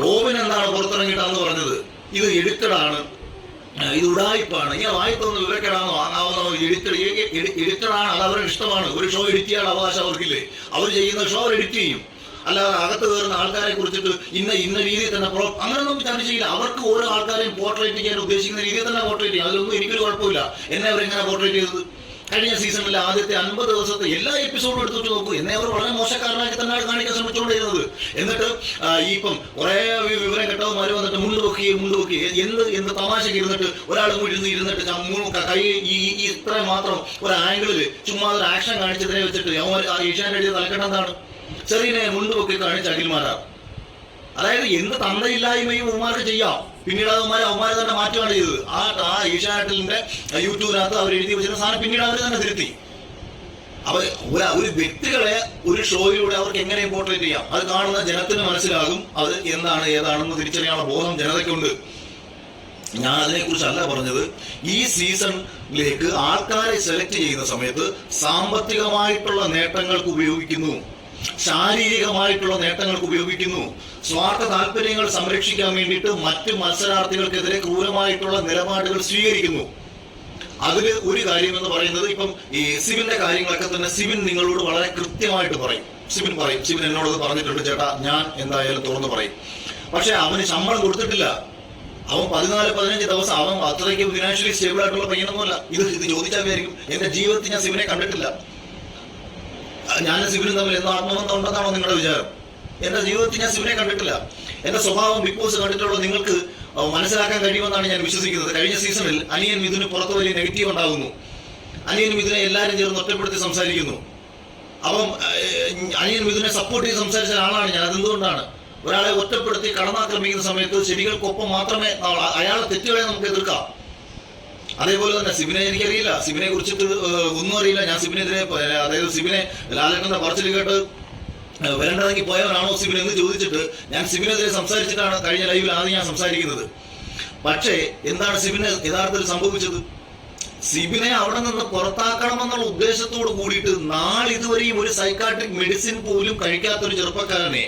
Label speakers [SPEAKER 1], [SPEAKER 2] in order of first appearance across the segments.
[SPEAKER 1] Robin എന്താണ് പുറത്തിറങ്ങിയിട്ടാന്ന് പറഞ്ഞത്? ഇത് എഡിറ്റഡാണ്, ഇത് ഉടായിപ്പാണ്, ഇങ്ങനെ വായിപ്പൊന്ന് വിവരക്കേടാന്ന് വാങ്ങാവുന്ന എഡിറ്റഡാണ്. അത് അവരുടെ ഇഷ്ടമാണ്. ഒരു ഷോ എഡിറ്റ് ചെയ്യാൻ അവകാശം അവർക്കില്ലേ? അവർ ചെയ്യുന്ന ഷോ അവർ എഡിറ്റ് ചെയ്യും. അല്ലാതെ അകത്ത് കയറുന്ന ആൾക്കാരെ കുറിച്ചിട്ട് ഇന്ന രീതിയിൽ തന്നെ അങ്ങനെയൊന്നും ചർച്ച ചെയ്യില്ല. അവർക്ക് ഓരോ ആൾക്കാരെയും പോർട്രേറ്റ് ചെയ്യാൻ ഉദ്ദേശിക്കുന്ന രീതിയിൽ തന്നെ പോർട്രേറ്റ് ചെയ്യും. അതിലൊന്നും എനിക്കൊരു കുഴപ്പമില്ല. എന്നെ അവരെങ്ങനെ പോർട്രേറ്റ് ചെയ്തത്? കഴിഞ്ഞ സീസണിലെ ആദ്യത്തെ 50 ദിവസത്തെ എല്ലാ എപ്പിസോഡും എടുത്തിട്ട് നോക്കൂ. എന്നെ അവർ വളരെ മോശക്കാരനാക്കി തന്നെയാണ് കാണിക്കാൻ ശ്രമിച്ചുകൊണ്ടിരുന്നത്. എന്നിട്ട് ഇപ്പം കുറേ വിവരം കെട്ടവന്മാർ വന്നിട്ട് മുണ്ട് പൊക്കി എന്ത് തമാശക്ക് ഇരുന്നിട്ട് ഒരാൾ ഇരുന്നിട്ട് കൈ ഇത്ര മാത്രം ഒരു ആംഗിളിൽ ചുമ്മാ ഒരു ആക്ഷൻ കാണിച്ചതിനെ വെച്ചിട്ട് ഏഷ്യാനെറ്റ് എഴുതിയ തലക്കെട്ടെന്താണ്? ചെറിയനെ മുണ്ട് പൊക്കി കാണിച്ച അഖിൽമാരാ. അതായത് എന്ത് തന്തയില്ലായ്മയും ഉമ്മാർക്ക് ചെയ്യാം. പിന്നീട് അവന്മാരെ തന്നെ മാറ്റുകയാണ് ചെയ്തത്. ആ ഏഷ്യാനെറ്റിന്റെ യൂട്യൂബിനകത്ത് അവർ എഴുതി വെച്ചിരുന്ന സാധനം പിന്നീട് അവർ തന്നെ തിരുത്തി. അപ്പൊ ഒരു വ്യക്തികളെ ഒരു ഷോയിലൂടെ അവർക്ക് എങ്ങനെ പോർട്രേറ്റ് ചെയ്യാം, അത് കാണുന്ന ജനത്തിന് മനസ്സിലാകും അത് എന്താണ് ഏതാണെന്ന് തിരിച്ചറിയാനുള്ള ബോധം ജനതയ്ക്കുണ്ട്. ഞാൻ അതിനെക്കുറിച്ചല്ല പറഞ്ഞത്. ഈ സീസണിലേക്ക് ആൾക്കാരെ സെലക്ട് ചെയ്യുന്ന സമയത്ത് സാമ്പത്തികമായിട്ടുള്ള നേട്ടങ്ങൾക്ക് ഉപയോഗിക്കുന്നു, ശാരീരികമായിട്ടുള്ള നേട്ടങ്ങൾക്ക് ഉപയോഗിക്കുന്നു, സ്വാർത്ഥ താല്പര്യങ്ങൾ സംരക്ഷിക്കാൻ വേണ്ടിയിട്ട് മറ്റ് മത്സരാർത്ഥികൾക്കെതിരെ ക്രൂരമായിട്ടുള്ള നിലപാടുകൾ സ്വീകരിക്കുന്നു. അതിൽ ഒരു കാര്യം എന്ന് പറയുന്നത്, ഇപ്പം ഈ സിബിന്റെ കാര്യങ്ങളൊക്കെ തന്നെ സിബിൻ നിങ്ങളോട് വളരെ കൃത്യമായിട്ട് പറയും. സിബിൻ എന്നോട് പറഞ്ഞിട്ടുണ്ട്, ചേട്ടാ ഞാൻ എന്തായാലും തുറന്നു പറയും. പക്ഷെ അവന് ശമ്പളം കൊടുത്തിട്ടില്ല. അവൻ 14-15 ദിവസം അവൻ അത്രയ്ക്ക് ഫിനാൻഷ്യലി സ്റ്റേബിൾ ആയിട്ടുള്ള പയ്യനൊന്നുമല്ല. ഇത് ചോദിച്ചാൽ വിചാരിക്കും എന്റെ ജീവിതത്തിൽ ഞാൻ സിബിനെ കണ്ടിട്ടില്ല, ഞാൻ സിബിനും തമ്മിൽ എന്തോ ആത്മബന്ധം ഉണ്ടെന്നാണോ നിങ്ങളുടെ വിചാരം? എന്റെ ജീവിതത്തിൽ ഞാൻ സിബിനെ കണ്ടിട്ടില്ല. എന്റെ സ്വഭാവം ബിഗ് ബോസ് കണ്ടിട്ടുള്ള നിങ്ങൾക്ക് മനസ്സിലാക്കാൻ കഴിയുമെന്നാണ് ഞാൻ വിശ്വസിക്കുന്നത്. കഴിഞ്ഞ സീസണിൽ അനിയൻ മിഥുന് പുറത്ത് വലിയ നെഗറ്റീവ് ഉണ്ടാകുന്നു. അനിയൻ മിഥുനെ എല്ലാവരും ചേർന്ന് ഒറ്റപ്പെടുത്തി സംസാരിക്കുന്നു. അപ്പം അനിയൻ മിഥുനെ സപ്പോർട്ട് ചെയ്ത് സംസാരിച്ച ആളാണ് ഞാൻ. അതെന്തുകൊണ്ടാണ്? ഒരാളെ ഒറ്റപ്പെടുത്തി കടന്നാക്രമിക്കുന്ന സമയത്ത് ശരികൾക്കൊപ്പം മാത്രമേ അയാളെ തെറ്റുകളെ നമുക്ക് എതിർക്കാം. അതേപോലെ തന്നെ സിബിനെ എനിക്കറിയില്ല, സിബിനെ കുറിച്ചിട്ട് ഒന്നും അറിയില്ല. ഞാൻ സിബിനെതിരെ, അതായത് സിബിനെ ലാലേട്ടന്റെ പറച്ചിൽ കേട്ട് വരേണ്ടതെങ്കിൽ പോയവനാണോ സിബിൻ എന്ന് ചോദിച്ചിട്ട് ഞാൻ സിബിനെതിരെ സംസാരിച്ചിട്ടാണ് കഴിഞ്ഞ ലൈവിൽ ആദ്യം ഞാൻ സംസാരിക്കുന്നത്. പക്ഷേ എന്താണ് സിബിന് യഥാർത്ഥത്തിൽ സംഭവിച്ചത്? സിബിനെ അവിടെ നിന്ന് പുറത്താക്കണമെന്നുള്ള ഉദ്ദേശത്തോട് കൂടിയിട്ട് നാളിതുവരെയും ഒരു സൈക്കാട്രിക് മെഡിസിൻ പോലും കഴിക്കാത്തൊരു ചെറുപ്പക്കാരനെ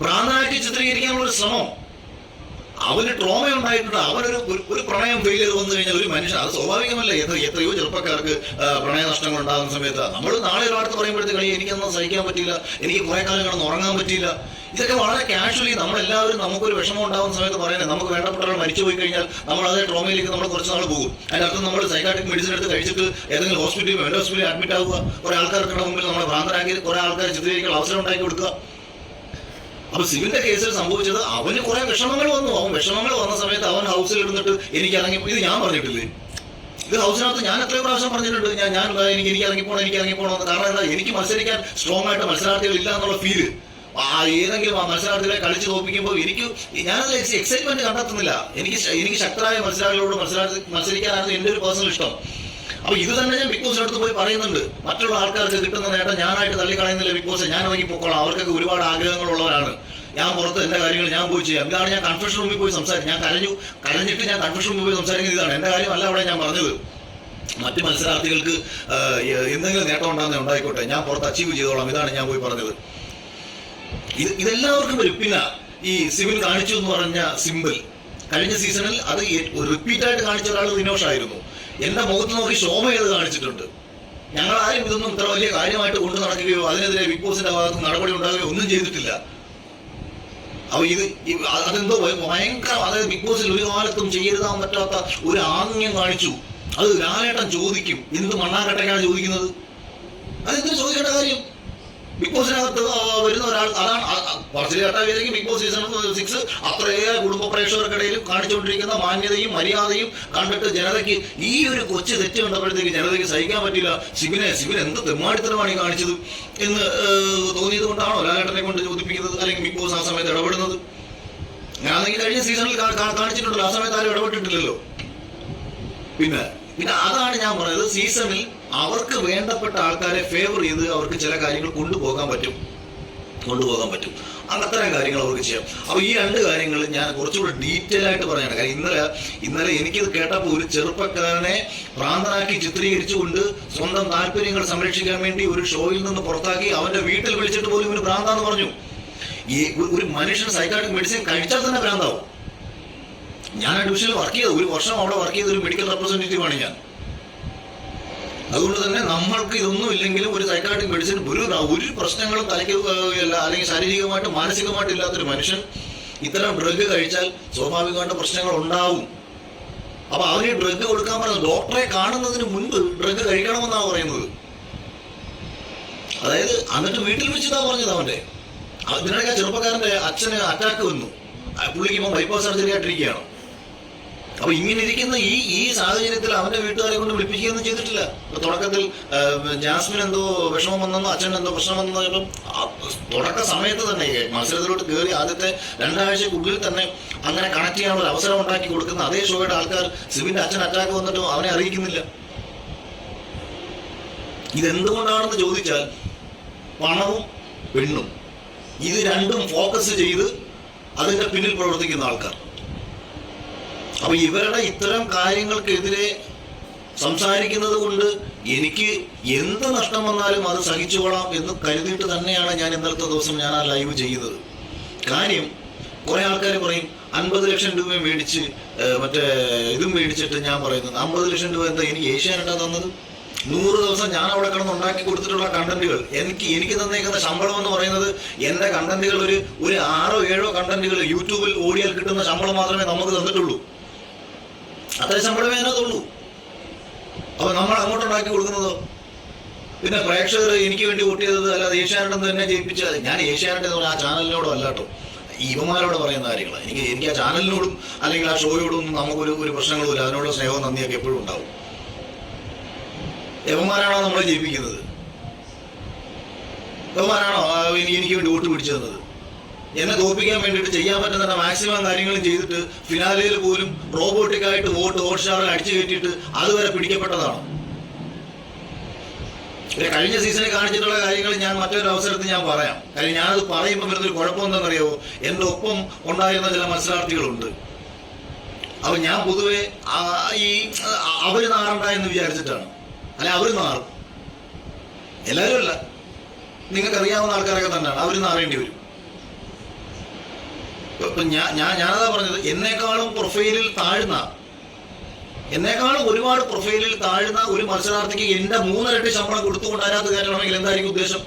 [SPEAKER 1] ഭ്രാന്തനാക്കി ചിത്രീകരിക്കാനുള്ള ശ്രമം. അവന് ട്രോമ ഉണ്ടായിട്ടുണ്ട്. അവനൊരു പ്രണയം ഫെയിലിയർ വന്നു കഴിഞ്ഞാൽ ഒരു മനുഷ്യൻ, അത് സ്വാഭാവികമല്ല. എത്രയോ ചെറുപ്പക്കാർക്ക് പ്രണയ നഷ്ടങ്ങൾ ഉണ്ടാകുന്ന സമയത്ത് നമ്മൾ നാളെ ഒരാളത്ത് പറയുമ്പോഴത്തേക്ക് എനിക്കൊന്നും സഹിക്കാൻ പറ്റിയില്ല, എനിക്ക് കുറെ കാലം കിടന്ന് ഉറങ്ങാൻ പറ്റിയില്ല. ഇതൊക്കെ വളരെ കാഷ്വലി നമ്മളെല്ലാവരും നമുക്കൊരു വിഷമം ഉണ്ടാകുന്ന സമയത്ത് പറയുന്നത്, നമുക്ക് വേണ്ടപ്പെട്ട ഒരാൾ മരിച്ചു പോയി കഴിഞ്ഞാൽ നമ്മൾ അതേ ട്രോമയിലേക്ക് നമ്മൾ കുറച്ച് നാൾ പോകും. അതിൻ്റെ അർത്ഥം നമ്മൾ സൈക്കാട്രിക് മെഡിസിൻ എടുത്ത് കഴിച്ചിട്ട് ഏതെങ്കിലും ഹോസ്പിറ്റലിൽ അഡ്മിറ്റ് ആവുക, കുറെ ആൾക്കാർക്ക് മുമ്പിൽ നമ്മളെ ഭ്രാന്തരാക്കി കുറെ ആൾക്കാർ ചിത്രീകരിക്കാൻ അവസരം ഉണ്ടാക്കി കൊടുക്കുക. അപ്പൊ സിബിന്റെ കേസിൽ സംഭവിച്ചത് അവന് കുറെ വിഷമങ്ങൾ വന്നു. അവൻ വിഷമങ്ങൾ വന്ന സമയത്ത് അവൻ ഹൗസിൽ ഇരുന്നിട്ട് എനിക്ക് ഇറങ്ങി, ഇത് ഞാൻ പറഞ്ഞിട്ടില്ലേ? ഇത് ഹൗസിനകത്ത് ഞാൻ എത്രയോ പ്രാവശ്യം പറഞ്ഞിട്ടുണ്ട്, എനിക്ക് ഇറങ്ങിപ്പോണം. കാരണം എന്താ, എനിക്ക് മത്സരിക്കാൻ സ്ട്രോങ് ആയിട്ട് മത്സരാർത്ഥികൾ ഇല്ല എന്നുള്ള ഫീല്. ഏതെങ്കിലും ആ മത്സരാർത്ഥികളെ കളിച്ച് തോപ്പിക്കുമ്പോൾ ഞാനത് എക്സൈറ്റ്മെന്റ് കണ്ടെത്തുന്നില്ല. എനിക്ക് ശക്തരായ മത്സരാർത്ഥികളോട് മത്സരിക്കാനായിരുന്നു എൻ്റെ ഒരു പേഴ്സണൽ ഇഷ്ടം. അപ്പൊ ഇത് തന്നെ ഞാൻ ബിഗ് ബോസിനടുത്ത് പോയി പറയുന്നുണ്ട്. മറ്റുള്ള ആൾക്കാർക്ക് കിട്ടുന്ന നേട്ടം ഞാനായിട്ട് തള്ളിക്കളയുന്നില്ല. ബിഗ് ബോസ് ഞാൻ ഇറങ്ങി പൊക്കോളാം, അവർക്കൊക്കെ ഒരുപാട് ആഗ്രഹങ്ങളുള്ളവരാണ്. ഞാൻ പുറത്ത് എന്റെ കാര്യങ്ങൾ ഞാൻ പോയി ചെയ്യാം. ഇതാണ് ഞാൻ കൺഫെഷൻ റൂമിൽ പോയി സംസാരിക്കും. ഞാൻ കരഞ്ഞിട്ട് ഞാൻ കൺഫെഷൻ റൂമിൽ പോയി സംസാരിക്കുന്നത് ഇതാണ്. എന്റെ കാര്യമല്ല അവിടെ ഞാൻ പറഞ്ഞത്. മറ്റ് മത്സരാർത്ഥികൾക്ക് എന്തെങ്കിലും നേട്ടം ഉണ്ടായിക്കോട്ടെ, ഞാൻ പുറത്ത് അച്ചീവ് ചെയ്തോളാം, ഇതാണ് ഞാൻ പോയി പറഞ്ഞത്. ഇതെല്ലാവർക്കും വരും. പിന്നെ ഈ സിബിൻ കാണിച്ചു എന്ന് പറഞ്ഞ സിമ്പിൾ കഴിഞ്ഞ സീസണിൽ അത് റിപ്പീറ്റായിട്ട് കാണിച്ച ഒരാൾ വിനോഷായിരുന്നു. എന്റെ മുഖത്ത് നോക്കി ശോഭ ചെയ്ത് കാണിച്ചിട്ടുണ്ട്. ഞങ്ങളാരും ഇതൊന്നും ഇത്ര വലിയ കാര്യമായിട്ട് കൊണ്ടു നടക്കുകയോ അതിനെതിരെ ബിഗ് ബോസിന്റെ ഭാഗത്ത് നടപടി ഉണ്ടാകുകയോ ഒന്നും ചെയ്തിട്ടില്ല. അപ്പൊ അതെന്തോ ഭയങ്കര, അതായത് ബിഗ് ബോസിൽ ഒരു കാലത്തും ചെയ്യരുതാൻ പറ്റാത്ത ഒരു ആംഗ്യം കാണിച്ചു. അത് ലാലേട്ടൻ ചോദിക്കും, എന്ത് മണ്ണാങ്കട്ടയ്ക്കാണ് ചോദിക്കുന്നത്? അതെന്തിനു ചോദിക്കേണ്ട കാര്യം? ബിഗ് ബോസിനകത്ത് വരുന്ന ഒരാൾ, അതാണ് പറച്ചിലേട്ടായിരിക്കും ബിഗ് ബോസ് സീസൺ 6 അത്രയേറെ കുടുംബ പ്രേക്ഷകർക്കിടയിൽ കാണിച്ചുകൊണ്ടിരിക്കുന്ന മാന്യതയും മര്യാദയും കണ്ടിട്ട് ജനതയ്ക്ക് ഈ ഒരു കൊച്ചു തെറ്റ് കണ്ടപ്പോഴത്തേക്ക് ജനതയ്ക്ക് സഹിക്കാൻ പറ്റില്ല. സിബിൻ എന്ത് തെമ്മാടിത്തരമാണ് ഈ കാണിച്ചത് എന്ന് തോന്നിയത് കൊണ്ടാണോ ലാലേട്ടനെ കൊണ്ട് ചോദിപ്പിക്കുന്നത്, അല്ലെങ്കിൽ ബിഗ് ബോസ് ആ സമയത്ത് ഇടപെടുന്നത്? ഞാനെങ്കിൽ കഴിഞ്ഞ സീസണിൽ കാണിച്ചിട്ടുണ്ടല്ലോ, ആ സമയത്ത് ആരും ഇടപെട്ടിട്ടില്ലല്ലോ. പിന്നെ അതാണ് ഞാൻ പറഞ്ഞത്. സീസണിൽ അവർക്ക് വേണ്ടപ്പെട്ട ആൾക്കാരെ ഫേവർ ചെയ്ത് അവർക്ക് ചില കാര്യങ്ങൾ കൊണ്ടുപോകാൻ പറ്റും. അത്തരം കാര്യങ്ങൾ അവർക്ക് ചെയ്യാം. അപ്പൊ ഈ രണ്ട് കാര്യങ്ങൾ ഞാൻ കുറച്ചുകൂടെ ഡീറ്റെയിൽ ആയിട്ട് പറയാണ്. കാര്യം ഇന്നലെ എനിക്കിത് കേട്ടപ്പോൾ ഒരു ചെറുപ്പക്കാരനെ ഭ്രാന്തനാക്കി ചിത്രീകരിച്ചുകൊണ്ട് സ്വന്തം താല്പര്യങ്ങൾ സംരക്ഷിക്കാൻ വേണ്ടി ഒരു ഷോയിൽ നിന്ന് പുറത്താക്കി അവന്റെ വീട്ടിൽ വിളിച്ചിട്ട് പോലും ഒരു ഭ്രാന്താന്ന് പറഞ്ഞു. ഈ ഒരു മനുഷ്യൻ സൈക്കാട്രിക് മെഡിസിൻ കഴിച്ചാൽ തന്നെ ഭ്രാന്താവും. ഞാൻ ആ ഡിവിഷനിൽ വർക്ക് ചെയ്ത 1 വർഷം അവിടെ വർക്ക് ചെയ്ത ഒരു മെഡിക്കൽ റെപ്രസെന്റേറ്റീവാണ് ഞാൻ. അതുകൊണ്ട് തന്നെ നമ്മൾക്ക് ഇതൊന്നും ഇല്ലെങ്കിലും ഒരു സൈക്കാട്രിക് മെഡിസിൻ ഒരു പ്രശ്നങ്ങളും തലയ്ക്ക് അല്ലെങ്കിൽ ശാരീരികമായിട്ട് മാനസികമായിട്ട് ഇല്ലാത്തൊരു മനുഷ്യൻ ഇത്തരം ഡ്രഗ് കഴിച്ചാൽ സ്വാഭാവികമായിട്ട് പ്രശ്നങ്ങൾ ഉണ്ടാവും. അപ്പൊ അവന് ഡ്രഗ് കൊടുക്കാൻ പറയുന്നത് ഡോക്ടറെ കാണുന്നതിന് മുൻപ് ഡ്രഗ് കഴിക്കണമെന്നാണ് പറയുന്നത്. അതായത് എന്നിട്ട് വീട്ടിൽ വെച്ചിട്ടാ പറഞ്ഞത് അവന്റെ. ഇതിനിടയ്ക്ക് ആ ചെറുപ്പക്കാരന്റെ അച്ഛന് അറ്റാക്ക് വന്നു. പുള്ളിക്ക് ഇപ്പം ബൈപ്പാസ് സർജറി ആയിട്ടിരിക്കുകയാണ്. അപ്പൊ ഇങ്ങനെ ഇരിക്കുന്ന ഈ സാഹചര്യത്തിൽ അവന്റെ വീട്ടുകാരെ കൊണ്ട് വിളിപ്പിക്കുകയൊന്നും ചെയ്തിട്ടില്ല. തുടക്കത്തിൽ ജാസ്മിൻ എന്തോ വിഷമം വന്നെന്നോ അച്ഛൻ എന്തോ പ്രശ്നം വന്നെന്നോ ഇപ്പം തുടക്ക സമയത്ത് തന്നെ മത്സരത്തിലോട്ട് കയറി ആദ്യത്തെ 2 ആഴ്ചക്കുള്ളിൽ തന്നെ അങ്ങനെ കണക്ട് ചെയ്യാനുള്ള ഒരു അവസരം ഉണ്ടാക്കി കൊടുക്കുന്ന അതേ ഷോയുടെ ആൾക്കാർ സിബിന്റെ അച്ഛൻ അറ്റാക്ക് വന്നിട്ടും അവനെ അറിയിക്കുന്നില്ല. ഇതെന്തുകൊണ്ടാണെന്ന് ചോദിച്ചാൽ പണവും പെണ്ണും ഇത് രണ്ടും ഫോക്കസ് ചെയ്ത് അതിന്റെ പിന്നിൽ പ്രവർത്തിക്കുന്ന ആൾക്കാർ. അപ്പൊ ഇവരുടെ ഇത്തരം കാര്യങ്ങൾക്കെതിരെ സംസാരിക്കുന്നത് കൊണ്ട് എനിക്ക് എന്ത് നഷ്ടം വന്നാലും അത് സഹിച്ചുകൊള്ളാം എന്ന് കരുതിയിട്ട് തന്നെയാണ് ഞാൻ ഇന്നലത്തെ ദിവസം ഞാൻ ആ ലൈവ് ചെയ്യുന്നത്. കാര്യം കുറെ ആൾക്കാർ പറയും 50 ലക്ഷം രൂപ മേടിച്ച് മറ്റേ ഇതും മേടിച്ചിട്ട് ഞാൻ പറയുന്നത് 50 ലക്ഷം രൂപ എന്താ എനിക്ക് ഏഷ്യാനെറ്റാ തന്നത്? 100 ദിവസം ഞാൻ അവിടെ കിടന്ന് ഉണ്ടാക്കി കൊടുത്തിട്ടുള്ള കണ്ടന്റുകൾ എനിക്ക് തന്നേക്കുന്ന ശമ്പളം എന്ന് പറയുന്നത് എന്റെ കണ്ടന്റുകൾ ഒരു 6 or 7 കണ്ടന്റുകൾ യൂട്യൂബിൽ ഓടിയാൽ കിട്ടുന്ന ശമ്പളം മാത്രമേ നമുക്ക് തന്നിട്ടുള്ളൂ. അത്ര ശമ്പളമേ അതിനകത്തുള്ളൂ. അപ്പൊ നമ്മൾ അങ്ങോട്ടുണ്ടാക്കി കൊടുക്കുന്നതോ? പിന്നെ പ്രേക്ഷകർ എനിക്ക് വേണ്ടി വോട്ട് ചെയ്തത് അല്ലാതെ ഏഷ്യാനെറ്റ് തന്നെ ജയിപ്പിച്ചത്. ഞാൻ ഏഷ്യാനെറ്റ് എന്ന് പറഞ്ഞാൽ ആ ചാനലിനോടും അല്ലാട്ടോ ഇവന്മാരോട് പറയുന്ന കാര്യങ്ങൾ. എനിക്ക് ആ ചാനലിനോടും അല്ലെങ്കിൽ ആ ഷോയോടും നമുക്കൊരു പ്രശ്നങ്ങളും ഇല്ല. അതിനോട് സ്നേഹവും നന്ദിയൊക്കെ എപ്പോഴും ഉണ്ടാവും. യവന്മാരാണോ നമ്മളെ ജയിപ്പിക്കുന്നത്? യവന്മാരാണോ എനിക്ക് വേണ്ടി വോട്ട് പിടിച്ചു തന്നത്? എന്നെ തോൽപ്പിക്കാൻ വേണ്ടിയിട്ട് ചെയ്യാൻ പറ്റുന്ന മാക്സിമം കാര്യങ്ങളും ചെയ്തിട്ട് ഫിനാലയിൽ പോലും റോബോട്ടിക്കായിട്ട് വോട്ട് ഷാറിൽ അടിച്ചു കയറ്റിയിട്ട് അതുവരെ പിടിക്കപ്പെട്ടതാണ്. കഴിഞ്ഞ സീസണിൽ കാണിച്ചിട്ടുള്ള കാര്യങ്ങൾ ഞാൻ മറ്റൊരു അവസരത്തിൽ ഞാൻ പറയാം. കാര്യം ഞാനത് പറയുമ്പോൾ വരുന്നൊരു കുഴപ്പം എന്താണെന്നറിയാമോ? എൻ്റെ ഒപ്പം ഉണ്ടായിരുന്ന ചില മത്സരാർത്ഥികളുണ്ട്. അപ്പൊ ഞാൻ പൊതുവെ അവര് നാറണ്ട എന്ന് വിചാരിച്ചിട്ടാണ്. അല്ലെ അവര് നാറും, എല്ലാവരും അല്ല, നിങ്ങൾക്ക് അറിയാവുന്ന ആൾക്കാരൊക്കെ തന്നെയാണ്. അവര് നാറേണ്ടി വരും. ഇപ്പൊ ഞാനതാ പറഞ്ഞത്, എന്നേക്കാളും ഒരുപാട് പ്രൊഫൈലിൽ താഴ്ന്ന ഒരു മത്സരാർത്ഥിക്ക് എന്റെ 3 ഇരട്ടി ശമ്പളം കൊടുത്തുകൊണ്ട് അതിനകത്ത് കയറ്റണമെങ്കിൽ എന്തായിരിക്കും ഉദ്ദേശം?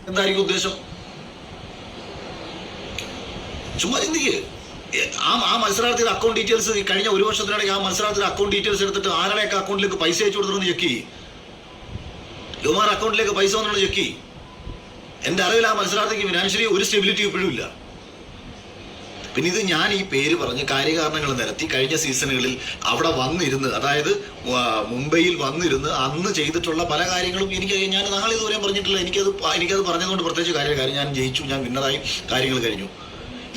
[SPEAKER 1] എന്തായിരിക്കും ഉദ്ദേശം? ചുമ്മാ ചിന്തിക്ക്. ആ മത്സരാർത്ഥിയുടെ അക്കൗണ്ട് ഡീറ്റെയിൽസ് കഴിഞ്ഞ 1 വർഷത്തിനിടയ്ക്ക് ആ മത്സരാർത്ഥിയുടെ അക്കൗണ്ട് ഡീറ്റെയിൽസ് എടുത്തിട്ട് ആരുടെയൊക്കെ അക്കൗണ്ടിലേക്ക് പൈസ അയച്ചു കൊടുത്തിട്ട് ചെക്ക് ചെയ്യും. യുവമാർ അക്കൗണ്ടിലേക്ക് പൈസ വന്നുള്ള ചെക്ക് ചെയ്യും. എന്റെ അറിവിൽ ആ മത്സരാർത്ഥിക്ക് ഫിനാൻഷ്യലി ഒരു സ്റ്റെബിലിറ്റി ഇപ്പോഴും ഇല്ല. പിന്നെ ഇത് ഞാൻ ഈ പേര് പറഞ്ഞ് കാര്യകാരണങ്ങൾ നിരത്തി കഴിഞ്ഞ സീസണുകളിൽ അവിടെ വന്നിരുന്ന്, അതായത് മുംബൈയിൽ വന്നിരുന്ന് അന്ന് ചെയ്തിട്ടുള്ള പല കാര്യങ്ങളും ഞാൻ നാളെ ഇതുവരെ പറഞ്ഞിട്ടില്ല. എനിക്കത് പറഞ്ഞതുകൊണ്ട് പ്രത്യേകിച്ച് കാര്യം ഞാൻ ജയിച്ചു, ഞാൻ വിന്നറായി, കാര്യങ്ങൾ കഴിഞ്ഞു.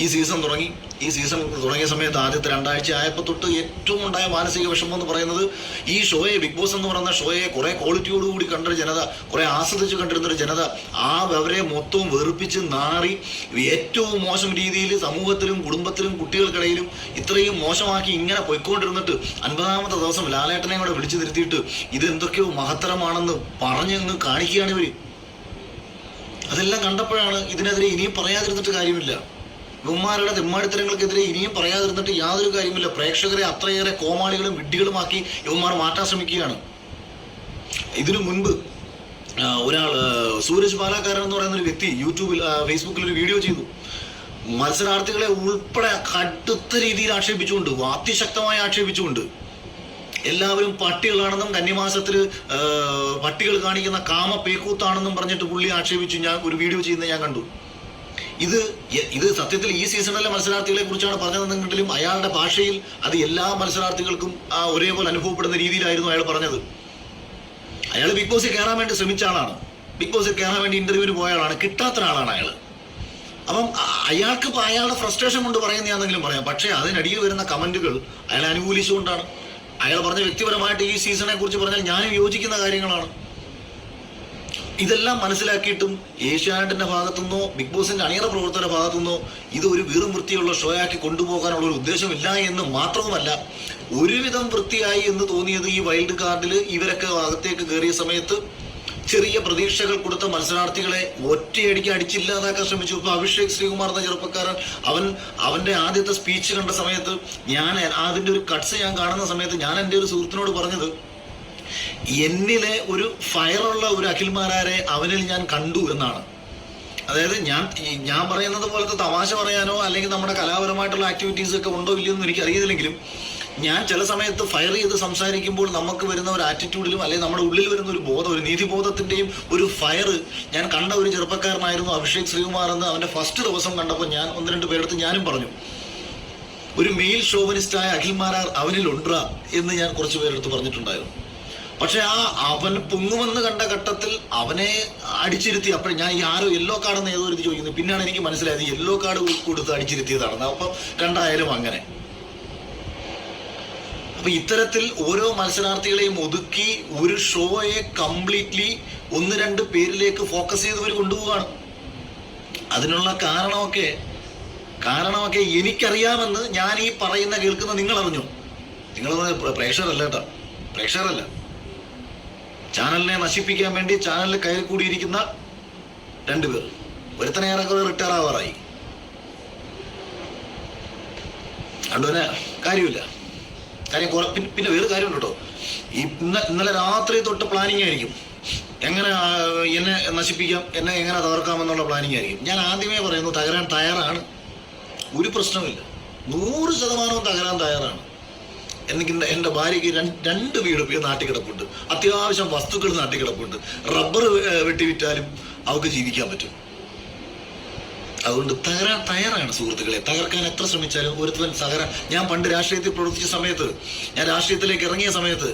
[SPEAKER 1] ഈ സീസൺ തുടങ്ങിയ സമയത്ത് ആദ്യത്തെ 2 ആഴ്ച ആയപ്പോൾ തൊട്ട് ഏറ്റവും ഉണ്ടായ മാനസിക വിഷമം എന്ന് പറയുന്നത് ഈ ഷോയെ, ബിഗ് ബോസ് എന്ന് പറയുന്ന ഷോയെ കുറെ ക്വാളിറ്റിയോടുകൂടി കണ്ടൊരു ജനത, കുറെ ആസ്വദിച്ച് കണ്ടിരുന്നൊരു ജനത അവരെ മൊത്തവും വെറുപ്പിച്ച് നാറി ഏറ്റവും മോശം രീതിയിൽ സമൂഹത്തിലും കുടുംബത്തിലും കുട്ടികൾക്കിടയിലും ഇത്രയും മോശമാക്കി ഇങ്ങനെ പോയിക്കൊണ്ടിരുന്നിട്ട് 50ാമത്തെ ദിവസം ലാലേട്ടനെ കൂടെ വിളിച്ചു നിർത്തിയിട്ട് ഇതെന്തൊക്കെയോ മഹത്തരമാണെന്ന് പറഞ്ഞങ്ങ് കാണിക്കുകയാണ് ഇവര്. അതെല്ലാം കണ്ടപ്പോഴാണ് ഇതിനെതിരെ ഇനിയും പറയാതിരുന്നിട്ട് കാര്യമില്ല. ഇവന്മാരുടെ തെമ്മാടിത്തരങ്ങൾക്കെതിരെ ഇനിയും പറയാതിരുന്നിട്ട് യാതൊരു കാര്യമില്ല. പ്രേക്ഷകരെ അത്രയേറെ കോമാളികളും വിഡ്ഢികളുമാക്കി ഇവന്മാർ മാറ്റാൻ ശ്രമിക്കുകയാണ്. ഇതിനു മുൻപ് ഒരാൾ സൂരജ് പാലാക്കാരൻ എന്ന് പറയുന്ന ഒരു വ്യക്തി യൂട്യൂബിൽ ഫേസ്ബുക്കിൽ ഒരു വീഡിയോ ചെയ്തു. മത്സരാർത്ഥികളെ ഉൾപ്പെടെ കടുത്ത രീതിയിൽ ആക്ഷേപിച്ചുകൊണ്ട്, അതിശക്തമായി ആക്ഷേപിച്ചുകൊണ്ട്, എല്ലാവരും പട്ടികളാണെന്നും കന്നിമാസത്തിൽ പട്ടികൾ കാണിക്കുന്ന കാമപേക്കൂത്താണെന്നും പറഞ്ഞിട്ട് പുള്ളി ആക്ഷേപിച്ചു. ഞാൻ ഒരു വീഡിയോ ചെയ്യുന്നത് ഞാൻ കണ്ടു. ഇത് സത്യത്തിൽ ഈ സീസണിലെ മത്സരാർത്ഥികളെ കുറിച്ചാണ് പറഞ്ഞതെന്നെങ്കിലും അയാളുടെ ഭാഷയിൽ അത് എല്ലാ മത്സരാർത്ഥികൾക്കും ഒരേപോലെ അനുഭവപ്പെടുന്ന രീതിയിലായിരുന്നു അയാൾ പറഞ്ഞത്. അയാൾ ബിഗ് ബോസിൽ കയറാൻ വേണ്ടി ശ്രമിച്ച ആളാണ്, ബിഗ് ബോസിൽ കയറാൻ വേണ്ടി ഇന്റർവ്യൂവിന് പോയ ആളാണ്, കിട്ടാത്ത ആളാണ് അയാൾ. അപ്പം അയാൾക്ക് അയാളുടെ ഫ്രസ്ട്രേഷൻ കൊണ്ട് പറയുന്നതാണെങ്കിലും പറയാം. പക്ഷേ അതിനടിയിൽ വരുന്ന കമന്റുകൾ അയാളെ അനുകൂലിച്ചുകൊണ്ടാണ്. അയാൾ പറഞ്ഞ വ്യക്തിപരമായിട്ട് ഈ സീസണെ കുറിച്ച് പറഞ്ഞാൽ ഞാനും യോജിക്കുന്ന കാര്യങ്ങളാണ്. ഇതെല്ലാം മനസ്സിലാക്കിയിട്ടും ഏഷ്യാനെറ്റിന്റെ ഭാഗത്തുനിന്നോ ബിഗ് ബോസിന്റെ അണിയറ പ്രവർത്തകരുടെ ഭാഗത്തുനിന്നോ ഇത് ഒരു വീറും വൃത്തിയുള്ള ഷോ ആക്കി കൊണ്ടുപോകാനുള്ള ഒരു ഉദ്ദേശമില്ല എന്ന് മാത്രവുമല്ല, ഒരുവിധം വൃത്തിയായി എന്ന് തോന്നിയത് ഈ വൈൽഡ് കാർഡിൽ ഇവരൊക്കെ അകത്തേക്ക് കയറിയ സമയത്ത് ചെറിയ പ്രതീക്ഷകൾ കൊടുത്ത മത്സരാർത്ഥികളെ ഒറ്റയടിക്ക് അടിച്ചില്ലാതാക്കാൻ ശ്രമിച്ചു. ഇപ്പൊ അഭിഷേക് ശ്രീകുമാർ എന്ന ചെറുപ്പക്കാരൻ അവന്റെ ആദ്യത്തെ സ്പീച്ച് കണ്ട സമയത്ത് ഞാൻ അതിന്റെ ഒരു കട്ട്സ് ഞാൻ കാണുന്ന സമയത്ത് ഞാൻ എൻ്റെ ഒരു സുഹൃത്തിനോട് പറഞ്ഞത്, എന്നിലെ ഒരു ഫയറുള്ള ഒരു അഖിൽമാരാരെ അവനിൽ ഞാൻ കണ്ടു എന്നാണ്. അതായത് ഞാൻ പറയുന്നത് പോലത്തെ തമാശ പറയാനോ അല്ലെങ്കിൽ നമ്മുടെ കലാപരമായിട്ടുള്ള ആക്ടിവിറ്റീസ് ഒക്കെ ഉണ്ടോ ഇല്ലയോ എന്ന് എനിക്ക് അറിയില്ലെങ്കിലും ഞാൻ ചില സമയത്ത് ഫയർ ചെയ്ത് സംസാരിക്കുമ്പോൾ നമുക്ക് വരുന്ന ഒരു ആറ്റിറ്റ്യൂഡിലും അല്ലെങ്കിൽ നമ്മുടെ ഉള്ളിൽ വരുന്ന ഒരു ബോധം, ഒരു നീതിബോധത്തിന്റെയും ഒരു ഫയർ ഞാൻ കണ്ട ഒരു ചെറുപ്പക്കാരനായിരുന്നു അഭിഷേക് ശ്രീകുമാർ എന്ന് അവന്റെ ഫസ്റ്റ് ദിവസം കണ്ടപ്പോൾ ഞാൻ 1-2 പേരെടുത്ത് ഞാനും പറഞ്ഞു, ഒരു മെയിൽ ഷോവനിസ്റ്റായ അഖിൽമാരാർ അവനിലുണ്ടാ എന്ന് ഞാൻ കുറച്ച് പേരെടുത്ത് പറഞ്ഞിട്ടുണ്ടായിരുന്നു. പക്ഷെ അവൻ പൊങ്ങുമെന്ന് കണ്ട ഘട്ടത്തിൽ അവനെ അടിച്ചിരുത്തി. അപ്പോൾ ഞാൻ ഈ ആരോ യെല്ലോ കാർഡെന്ന് ഏതോ ഒരു ചോദിക്കുന്നു. പിന്നെയാണ് എനിക്ക് മനസ്സിലായത് യെല്ലോ കാർഡ് കൊടുത്ത് അടിച്ചിരുത്തിയതാണെന്ന്. അപ്പം രണ്ടായാലും അങ്ങനെ. അപ്പൊ ഇത്തരത്തിൽ ഓരോ മത്സരാർത്ഥികളെയും ഒതുക്കി ഒരു ഷോയെ കംപ്ലീറ്റ്ലി 1-2 പേരിലേക്ക് ഫോക്കസ് ചെയ്തവർ കൊണ്ടുപോവാണ്. അതിനുള്ള കാരണമൊക്കെ എനിക്കറിയാമെന്ന് ഞാൻ ഈ പറയുന്ന കേൾക്കുന്ന നിങ്ങൾ അറിഞ്ഞു. നിങ്ങളൊന്നും പ്രേക്ഷകരല്ല കേട്ടോ, പ്രേക്ഷകരല്ല. ചാനലിനെ നശിപ്പിക്കാൻ വേണ്ടി ചാനലിൽ കയറി കൂടിയിരിക്കുന്ന 2 പേർ. ഒരുത്തനെ ഏറെക്കുറെ റിട്ടയർ ആവാറായി. അതുപോലെ കാര്യമില്ല. പിന്നെ വേറെ കാര്യമുണ്ട് കേട്ടോ. ഇന്നലെ രാത്രി തൊട്ട് പ്ലാനിങ് ആയിരിക്കും, എങ്ങനെ എന്നെ നശിപ്പിക്കാം, എന്നെ എങ്ങനെ തകർക്കാമെന്നുള്ള പ്ലാനിങ് ആയിരിക്കും. ഞാൻ ആദ്യമേ പറയുന്നു, തകരാൻ തയ്യാറാണ്, ഒരു പ്രശ്നമില്ല, 100% തകരാൻ തയ്യാറാണ്. എനിക്ക് എൻ്റെ ഭാര്യയ്ക്ക് 2 വീട് നാട്ടിൽ കിടപ്പുണ്ട്, അത്യാവശ്യം വസ്തുക്കൾ നാട്ടിൽ കിടപ്പുണ്ട്, റബ്ബർ വെട്ടിവിറ്റാലും അവർക്ക് ജീവിക്കാൻ പറ്റും. അതുകൊണ്ട് തകരാൻ തയ്യാറാണ് സുഹൃത്തുക്കളെ. തകർക്കാൻ എത്ര ശ്രമിച്ചാലും ഒരുത്തൻ ഞാൻ പണ്ട് രാഷ്ട്രീയത്തിൽ പ്രവർത്തിച്ച സമയത്ത്, ഞാൻ രാഷ്ട്രീയത്തിലേക്ക് ഇറങ്ങിയ സമയത്ത്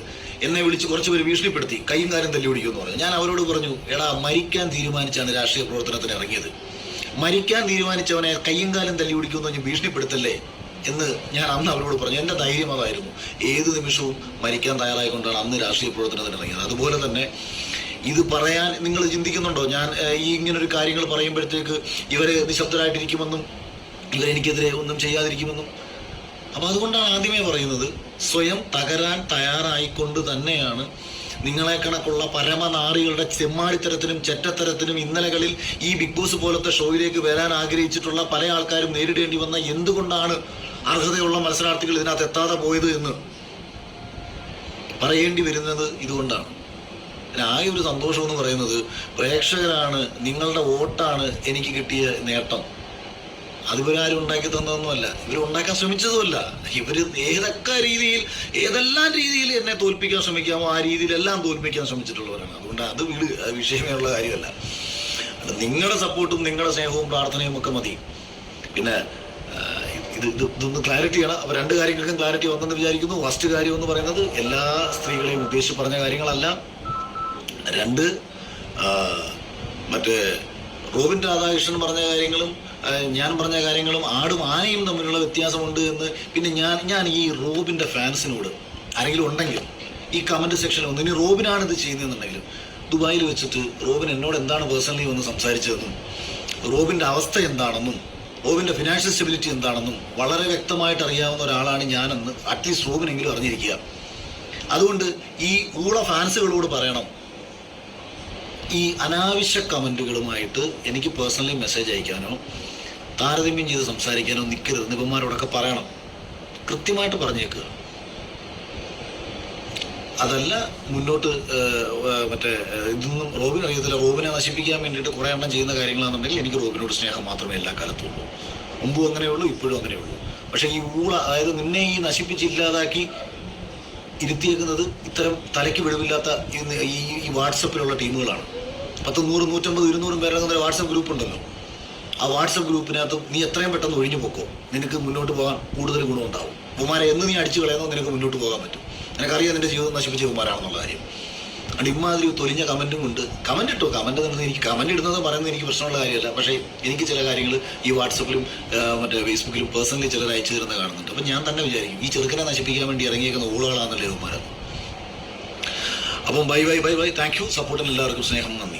[SPEAKER 1] എന്നെ വിളിച്ച് കുറച്ച് പേര് ഭീഷണിപ്പെടുത്തി, കൈയും കാലും തല്ലി പിടിക്കുമെന്ന് പറഞ്ഞു. ഞാൻ അവരോട് പറഞ്ഞു, എടാ, മരിക്കാൻ തീരുമാനിച്ചാണ് രാഷ്ട്രീയ പ്രവർത്തനത്തിന് ഇറങ്ങിയത്, മരിക്കാൻ തീരുമാനിച്ചവനെ കൈയും കാലും തല്ലി പിടിക്കുമെന്ന് പറഞ്ഞ് ഭീഷണിപ്പെടുത്തല്ലേ എന്ന് ഞാൻ അന്ന് അവരോട് പറഞ്ഞു. എൻ്റെ ധൈര്യം അതായിരുന്നു. ഏത് നിമിഷവും മരിക്കാൻ തയ്യാറായിക്കൊണ്ടാണ് അന്ന് രാഷ്ട്രീയ പ്രവർത്തനത്തിന് ഇറങ്ങിയത്. അതുപോലെ തന്നെ ഇത് പറയാൻ നിങ്ങൾ ചിന്തിക്കുന്നുണ്ടോ, ഞാൻ ഈ ഇങ്ങനൊരു കാര്യങ്ങൾ പറയുമ്പോഴത്തേക്ക് ഇവരെ നിശബ്ദരായിട്ടിരിക്കുമെന്നും ഇവരെനിക്കെതിരെ ഒന്നും ചെയ്യാതിരിക്കുമെന്നും? അപ്പം അതുകൊണ്ടാണ് ആദ്യമേ പറയുന്നത്, സ്വയം തകരാൻ തയ്യാറായിക്കൊണ്ട് തന്നെയാണ് നിങ്ങളെ കണക്കുള്ള പരമനാറികളുടെ ചെമ്മാടിത്തരത്തിനും ചെറ്റത്തരത്തിനും ഇന്നലകളിൽ ഈ ബിഗ് ബോസ് പോലത്തെ ഷോയിലേക്ക് വരാൻ ആഗ്രഹിച്ചിട്ടുള്ള പല ആൾക്കാരും നേരിടേണ്ടി വന്ന എന്തുകൊണ്ടാണ് അർഹതയുള്ള മത്സരാർത്ഥികൾ ഇതിനകത്ത് എത്താതെ പോയത് എന്ന് പറയേണ്ടി വരുന്നത് ഇതുകൊണ്ടാണ്. ആകെ ഒരു സന്തോഷം എന്ന് പറയുന്നത്, പ്രേക്ഷകരാണ്, നിങ്ങളുടെ വോട്ടാണ് എനിക്ക് കിട്ടിയ നേട്ടം. അതിവരാരും ഉണ്ടാക്കി തന്നതൊന്നുമല്ല, ഇവർ ഉണ്ടാക്കാൻ ശ്രമിച്ചതുമല്ല. ഇവർ ഏതെല്ലാം രീതിയിൽ എന്നെ തോൽപ്പിക്കാൻ ശ്രമിക്കാമോ ആ രീതിയിലെല്ലാം തോൽപ്പിക്കാൻ ശ്രമിച്ചിട്ടുള്ളവരാണ്. അതുകൊണ്ട് അത് വിഷയമേ ഉള്ള കാര്യമല്ല. നിങ്ങളുടെ സപ്പോർട്ടും നിങ്ങളുടെ സ്നേഹവും പ്രാർത്ഥനയും ഒക്കെ മതി. പിന്നെ ഇതൊന്ന് ക്ലാരിറ്റി ആണ്. അപ്പോൾ 2 കാര്യങ്ങൾക്കും ക്ലാരിറ്റി വന്നെന്ന് വിചാരിക്കുന്നു. ഫസ്റ്റ് കാര്യം എന്ന് പറയുന്നത്, എല്ലാ സ്ത്രീകളെയും ഉദ്ദേശിച്ച് പറഞ്ഞ കാര്യങ്ങളല്ല. 2, മറ്റേ റോബിൻ രാധാകൃഷ്ണൻ പറഞ്ഞ കാര്യങ്ങളും ഞാൻ പറഞ്ഞ കാര്യങ്ങളും ആടും ആനയും തമ്മിലുള്ള വ്യത്യാസമുണ്ട് എന്ന്. പിന്നെ ഞാൻ ഈ റോബിൻ്റെ ഫാൻസിനോട് ആരെങ്കിലും ഉണ്ടെങ്കിൽ ഈ കമൻറ്റ് സെക്ഷനിൽ ഒന്ന്, ഇനി റോബിനാണ് ഇത് ചെയ്യുന്നതെന്നുണ്ടെങ്കിലും, ദുബായിൽ വെച്ചിട്ട് റോബിൻ എന്നോട് എന്താണ് പേഴ്സണലി വന്ന് സംസാരിച്ചതെന്നും റോബിൻ്റെ അവസ്ഥ എന്താണെന്നും റോബിൻ്റെ ഫിനാൻഷ്യൽ സ്റ്റെബിലിറ്റി എന്താണെന്നും വളരെ വ്യക്തമായിട്ട് അറിയാവുന്ന ഒരാളാണ് ഞാനെന്ന് അറ്റ്ലീസ്റ്റ് റോബിനെങ്കിലും അറിഞ്ഞിരിക്കുക. അതുകൊണ്ട് ഈ ഊള ഫാൻസുകളോട് പറയണം, ഈ അനാവശ്യ കമൻറ്റുകളുമായിട്ട് എനിക്ക് പേഴ്സണലി മെസ്സേജ് അയക്കാനോ താരതമ്യം ചെയ്ത് സംസാരിക്കാനോ നിൽക്കരുത്. നിപന്മാരോടൊക്കെ പറയണം, കൃത്യമായിട്ട് പറഞ്ഞേക്കുക. അതല്ല മുന്നോട്ട് മറ്റേ ഇതൊന്നും റോബിൻ അറിയത്തില്ല. റോബിനെ നശിപ്പിക്കാൻ വേണ്ടിയിട്ട് കുറേ എണ്ണം ചെയ്യുന്ന കാര്യങ്ങളാണെന്നുണ്ടെങ്കിൽ എനിക്ക് റോബിനോട് സ്നേഹം മാത്രമേ എല്ലാ കാലത്തും ഉള്ളൂ. മുമ്പും അങ്ങനെയുള്ളൂ, ഇപ്പോഴും അങ്ങനെയുള്ളൂ. പക്ഷേ ഈ ഊള, അതായത് നിന്നെ ഈ നശിപ്പിച്ചില്ലാതാക്കി ഇരുത്തിയേക്കുന്നത് ഇത്തരം തലയ്ക്ക് വിടുവില്ലാത്ത ഈ വാട്സപ്പിലുള്ള ടീമുകളാണ്. 10, 100, 150, 200 പേരുടെ വാട്സപ്പ് ഗ്രൂപ്പ് ഉണ്ടല്ലോ. ആ വാട്സപ്പ് ഗ്രൂപ്പിനകത്ത് നീ എത്രയും പെട്ടെന്ന് ഒഴിഞ്ഞു പോക്കോ, നിനക്ക് മുന്നോട്ട് പോകാൻ കൂടുതൽ ഗുണമുണ്ടാവും. കുമാരെ എന്ന് നീ അടിച്ചു കളയുന്നോ നിനക്ക് മുന്നോട്ട് പോകാൻ പറ്റും. നിനക്കറിയാം നിന്റെ ജീവിതം നശിപ്പിച്ച കുമാരാണെന്നുള്ള കാര്യം. അതുകൊണ്ട് ഇമാതിരി തൊലിഞ്ഞ കമൻറ്റും കൊണ്ട് കമൻറ്റ് ഇട്ടോ, കമൻറ്റ് തന്നെ എനിക്ക് കമൻറ്റ് ഇടുന്നത് പറയുന്നത് എനിക്ക് പ്രശ്നമുള്ള കാര്യമല്ല. പക്ഷേ എനിക്ക് ചില കാര്യങ്ങൾ ഈ വാട്സപ്പിലും മറ്റേ ഫേസ്ബുക്കിലും പേഴ്സണലി ചിലർ അയച്ചു തരുന്നത് കാണുന്നുണ്ട്. അപ്പം ഞാൻ തന്നെ വിചാരിക്കും, ഈ ചെറുക്കനെ നശിപ്പിക്കാൻ വേണ്ടി ഇറങ്ങിയേക്കുന്ന ഊളകളാണെന്നല്ലേ കുമാരൻ. അപ്പം ബൈ. Thank you. സപ്പോർട്ടിന് എല്ലാവർക്കും സ്നേഹം, നന്ദി.